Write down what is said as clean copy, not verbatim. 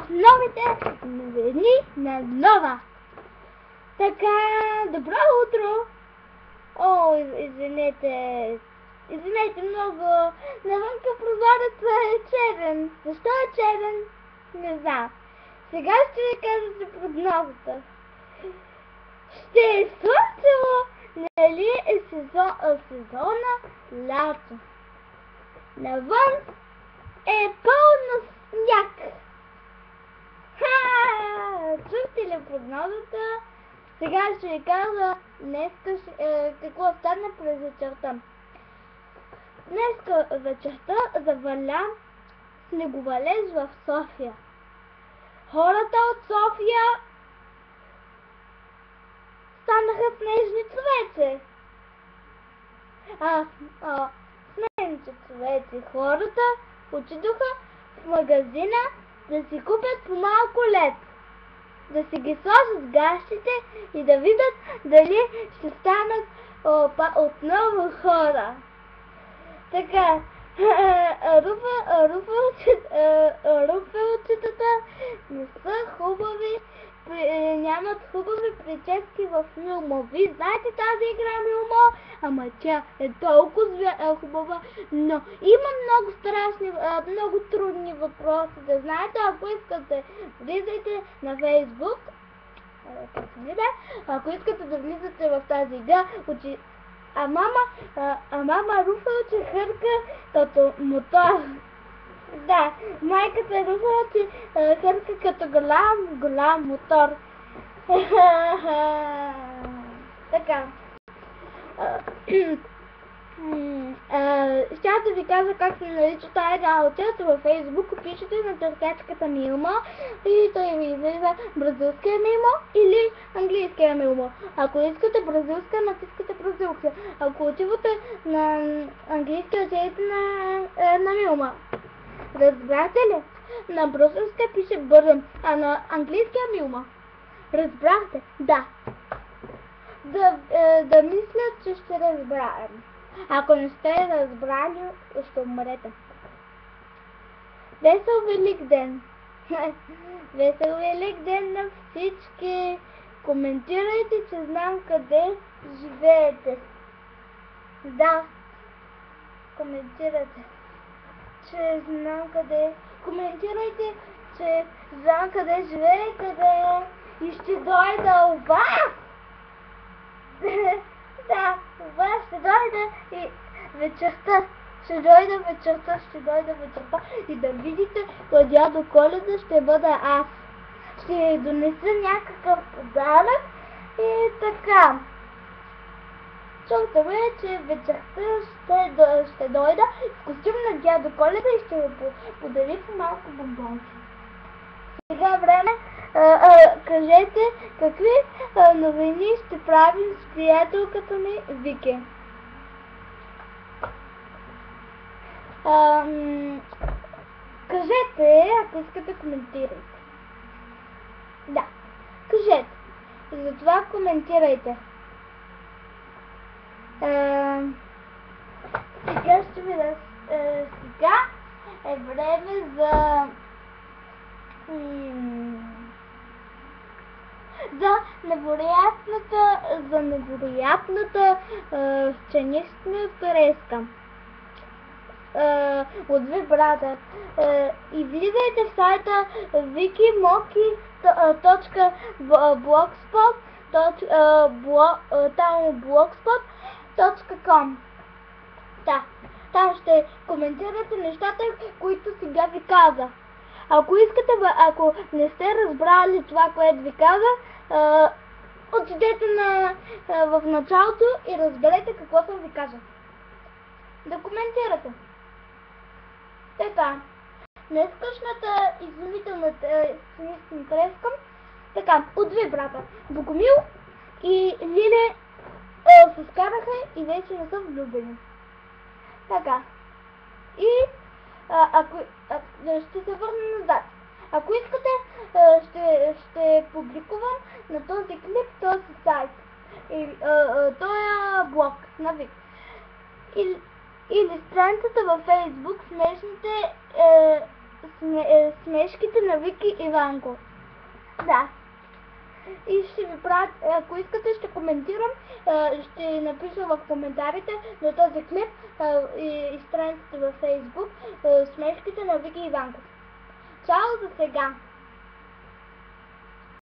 новите новини на Нова. Така, добро утро! О, извинете много, навънка прозорецът е черен. Защо е черен? Не знам. Сега ще ви кажа за прогнозата. Ще е слънчево, нали е сезона лято. Навън е пълно сняг. Чухте ли прогнозата? Сега ще ви кажа какво стане през вечерта. Днеска вечерта заваля снеговалеж в София. Хората от София станаха снежни човеци. Снежните човеци. Хората отидоха в магазина да си купят по малко лед. Да си ги сложат гащите и да видят дали ще станат отново хора. Така, руфелчетата не са хубави, нямат хубави прически в Милмо. Вие знаете тази игра Милмо, ама тя е толкова хубава, но има много страшни, много трудни въпроси. Да знаете, ако искате, влизайте на Фейсбук. Ако искате да влизате в тази игра, мама Руфелче хърка като мотор. Да, майката Руфелче хърка като голям мотор. Така. Ще да ви кажа как се нарича тази работа. Във Фейсбук пишете на търкачката Милмо и той ви излиза бразилския Милмо или английския Милмо. Ако искате бразилска, натискате бразилска. Ако отивате на английския, отидете на Милмо. Разбрахте ли? На бразилска пише бързъм, а на английския Милмо. Разбрахте? Да. Да мисля, че ще разберем. Ако не сте разбрали, ще умрете. Весел Велик ден! Весел Велик ден на всички! Коментирайте, че знам къде живеете. Да, коментирайте, че знам къде. Коментирайте, че знам къде живеете, и ще дойда у вас! Да, това ще дойда и вечерта. Ще дойда вечерта и да видите, кой дядо Коледа ще бъда аз. Ще донеса някакъв подарък и така. Чухте ме, че вечерта ще дойда в костюм на дядо Коледа и ще ви подаря малко бомбонки. Сега време, кажете какви новини ще правим с приятелката ми Вики. Кажете, ако искате, коментирайте. Да, кажете. Затова коментирайте. Сега ще ви сега е време за невероятната сценична преска от Vibrator. И влизайте в сайта wiki.blogspot.com. Да, там ще коментирате нещата, които сега ви казах. Ако искате, ако не сте разбрали това, което ви казах, отидете в началото и разберете какво съм ви казал. Да коментирате. Така, днескашната изумителната сценична преска, така, от Vibrator. Богомил и Лиле се скараха и вече не са влюбени. Така, и ще се върна назад. Ако искате, ще публикувам на този клип, този сайт. Този блог на Вик. Или страницата във Фейсбук, смешните смешките на Вики Иванко. Да. И ще ви пратя, ако искате ще коментирам, ще напиша в коментарите на този клип и страницата във Facebook смешките на Вики Иванко. Чао за сега!